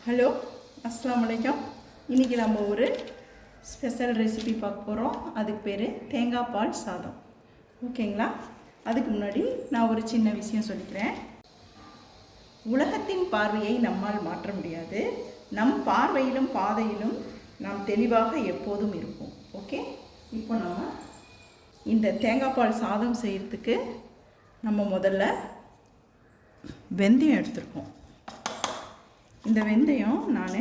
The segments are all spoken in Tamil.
ஹலோ, அஸ்ஸலாமு அலைக்கும். இன்றைக்கி நம்ம ஒரு ஸ்பெஷல் ரெசிபி பார்க்க போகிறோம். அதுக்கு பேர் தேங்காய் பால் சாதம். ஓகேங்களா? அதுக்கு முன்னாடி நான் ஒரு சின்ன விஷயம் சொல்லிக்கிறேன். உலகத்தின் பார்வையை நம்மால் மாற்ற முடியாது. நம் பார்வையிலும் பாதையிலும் நாம் தெளிவாக எப்போதும் இருப்போம். ஓகே, இப்போ நம்ம இந்த தேங்காய் பால் சாதம் செய்கிறதுக்கு நம்ம முதல்ல வெந்தயம் எடுத்துருக்கோம். இந்த வெந்தயம் நான்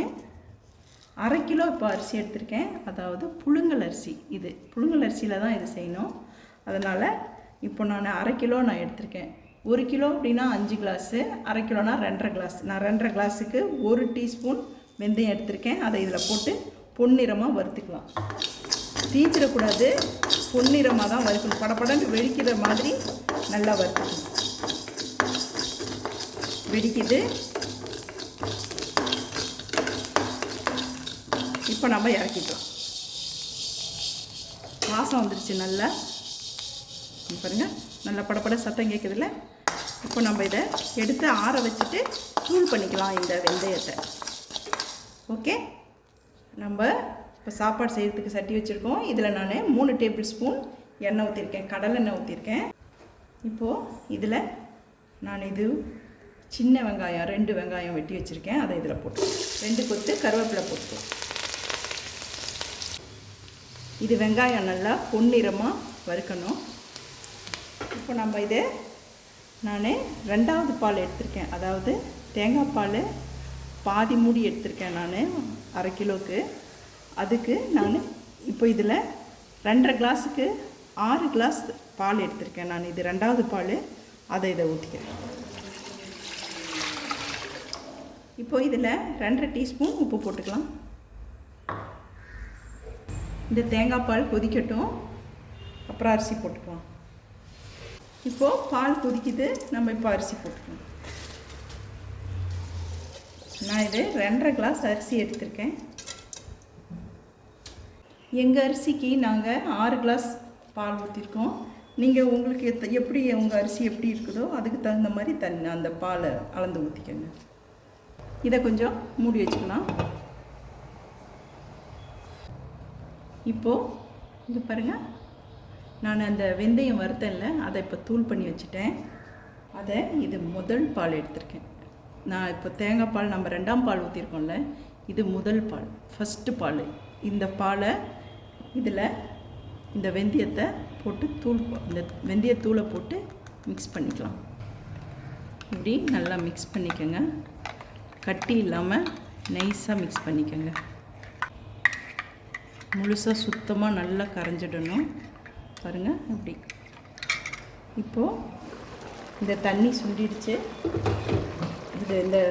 1/2 கிலோ இப்போ அரிசி எடுத்திருக்கேன். அதாவது புழுங்கல் அரிசி. இது புழுங்கல் அரிசியில் தான் இது செய்யணும். அதனால் இப்போ நான் 1/2 கிலோ நான் எடுத்திருக்கேன். 1 கிலோ அப்படின்னா 5 கிளாஸு, 1/2 கிலோனா 2.5 கிளாஸ். நான் 2.5 கிளாஸுக்கு 1 டீஸ்பூன் வெந்தயம் எடுத்திருக்கேன். அதை இதில் போட்டு பொன்னிறமாக வறுத்துக்கலாம். தீச்சிடக்கூடாது, பொன்னிறமாக தான் வறுக்கணும். படப்படன்னு வெடிக்கிற மாதிரி நல்லா வறுத்துக்கணும். வெடிக்குது. இப்போ நம்ம இறக்கிக்கலாம். வாசம் வந்துடுச்சு நல்லா. பாருங்கள், நல்லா படப்பட சத்தம் கேட்குதுல்ல. இப்போ நம்ம இதை எடுத்து ஆற வச்சுட்டு தூள் பண்ணிக்கலாம் இந்த வெந்தயத்தை. ஓகே, நம்ம இப்போ சாப்பாடு செய்கிறதுக்கு சட்டி வச்சுருக்கோம். இதில் நான் 3 டேபிள் ஸ்பூன் எண்ணெய் ஊற்றிருக்கேன், கடலை எண்ணெய் ஊற்றிருக்கேன். இப்போது இதில் நான் இது சின்ன வெங்காயம் 2 வெங்காயம் வெட்டி வச்சுருக்கேன். அதை இதில் போட்டு 2 கொத்து கருவேப்பிலை போட்டு, இது வெங்காயம் நல்லா பொன்னிறமாக வறுக்கணும். இப்போ நம்ம இதை நான் 2வது பால் எடுத்திருக்கேன். அதாவது தேங்காய் பால் பாதி மூடி எடுத்திருக்கேன் நான் 1/2 கிலோவுக்கு. அதுக்கு நான் இப்போ இதில் 2.5 கிளாஸுக்கு 6 கிளாஸ் பால் எடுத்திருக்கேன் நான். இது 2வது பால். அதை இதை ஊற்றிக்கிறேன். இப்போ இதில் 2.5 டீஸ்பூன் உப்பு போட்டுக்கலாம். இந்த தேங்காய் பால் கொதிக்கட்டும், அப்புறம் அரிசி போட்டுக்கலாம். இப்போது பால் கொதிக்குது, நம்ம இப்போ அரிசி போட்டுக்கலாம். நான் இது 2.5 கிளாஸ் அரிசி எடுத்திருக்கேன். எங்கள் அரிசிக்கு நாங்கள் 6 கிளாஸ் பால் ஊற்றிருக்கோம். நீங்கள் உங்களுக்கு எப்படி உங்கள் அரிசி எப்படி இருக்குதோ அதுக்கு தகுந்த மாதிரி அந்த பாலை அளந்து ஊற்றிக்கோங்க. இதை கொஞ்சம் மூடி வச்சுக்கலாம். இப்போது இது பாருங்கள், நான் அந்த வெந்தயம் வறுத்தேன்ல, அதை இப்போ தூள் பண்ணி வச்சுட்டேன். அதை இது முதல் பால் எடுத்திருக்கேன் நான். இப்போ தேங்காய் பால் நம்ம 2ஆம் பால் ஊற்றிருக்கோம்ல, இது முதல் பால், ஃபஸ்ட்டு பால். இந்த பாலை இதில் இந்த வெந்தயத்தை போட்டு இந்த வெந்தயத்தூளை போட்டு மிக்ஸ் பண்ணிக்கலாம். இப்படி நல்லா மிக்ஸ் பண்ணிக்கோங்க. கட்டி இல்லாமல் நைஸாக மிக்ஸ் பண்ணிக்கோங்க. முழுசாக சுத்தமாக நல்லா கரைஞ்சிடணும். பாருங்கள் இப்படி. இப்போது இந்த தண்ணி சுண்டிடுச்சு. இந்த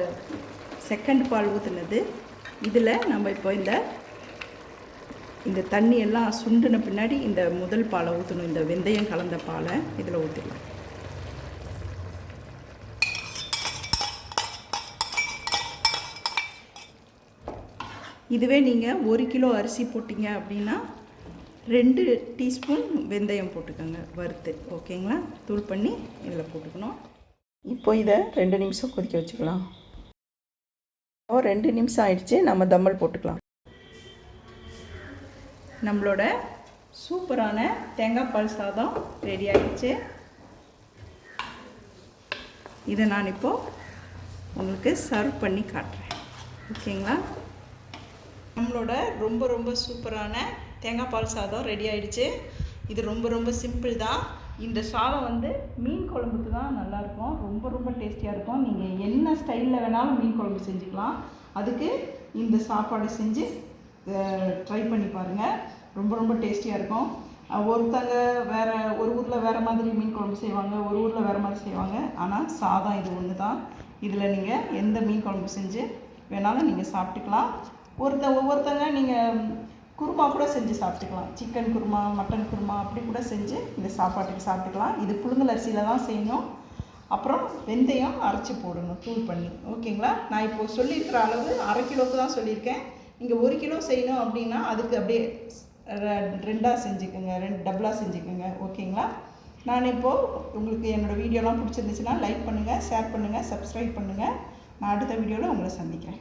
செகண்ட் பால் ஊற்றுனது இதில் நம்ம இப்போ இந்த தண்ணியெல்லாம் சுண்டின பின்னாடி இந்த முதல் பாலை ஊற்றணும். இந்த வெந்தயம் கலந்த பாலை இதில் ஊற்றிடலாம். இதுவே நீங்கள் 1 கிலோ அரிசி போட்டிங்க அப்படின்னா 2 டீஸ்பூன் வெந்தயம் போட்டுக்கோங்க வறுத்து. ஓகேங்களா? தூள் பண்ணி இதில் போட்டுக்கணும். இப்போ இதை 2 நிமிஷம் கொதிக்க வச்சுக்கலாம். 2 நிமிஷம் ஆயிடுச்சு, நம்ம தம்மல் போட்டுக்கலாம். நம்மளோட சூப்பரான தேங்காய் பால் சாதம் ரெடி ஆகிடுச்சு. இதை நான் இப்போது உங்களுக்கு சர்வ் பண்ணி காட்டுறேன். ஓகேங்களா? நம்மளோட ரொம்ப ரொம்ப சூப்பரான தேங்காய் பால் சாதம் ரெடி ஆகிடுச்சு. இது ரொம்ப ரொம்ப சிம்பிள் தான். இந்த சாதம் மீன் குழம்புக்கு தான் நல்லாயிருக்கும். ரொம்ப ரொம்ப டேஸ்டியாக இருக்கும். நீங்கள் என்ன ஸ்டைலில் வேணாலும் மீன் குழம்பு செஞ்சுக்கலாம். அதுக்கு இந்த சாப்பாடு செஞ்சு ட்ரை பண்ணி பாருங்கள். ரொம்ப ரொம்ப டேஸ்டியாக இருக்கும். ஒருத்தங்க வேறு ஒரு ஊரில் வேறு மாதிரி மீன் குழம்பு செய்வாங்க, ஒரு ஊரில் வேறு மாதிரி செய்வாங்க. ஆனால் சாதம் இது ஒன்று தான். இதில் நீங்கள் எந்த மீன் குழம்பு செஞ்சு வேணாலும் நீங்கள் சாப்பிட்டுக்கலாம். ஒவ்வொருத்தங்க நீங்கள் குருமா கூட செஞ்சு சாப்பிட்டுக்கலாம். சிக்கன் குருமா, மட்டன் குருமா அப்படி கூட செஞ்சு இந்த சாப்பாட்டுக்கு சாப்பிட்டுக்கலாம். இது புழுங்கல் அரிசியில் தான் செய்யணும். அப்புறம் வெந்தயம் அரைச்சி போடணும் தூள் பண்ணி. ஓகேங்களா? நான் இப்போது சொல்லியிருக்கிற அளவு 1/2 கிலோவுக்கு தான் சொல்லியிருக்கேன். நீங்கள் 1 கிலோ செய்யணும் அப்படின்னா அதுக்கு அப்படியே 2ஆக செஞ்சுக்கோங்க, 2 டபுளாக செஞ்சுக்கோங்க. ஓகேங்களா? நான் இப்போது உங்களுக்கு என்னோடய வீடியோலாம் பிடிச்சிருந்துச்சுன்னா லைக் பண்ணுங்கள், ஷேர் பண்ணுங்கள், சப்ஸ்கிரைப் பண்ணுங்கள். நான் அடுத்த வீடியோவில் உங்களை சந்திக்கிறேன்.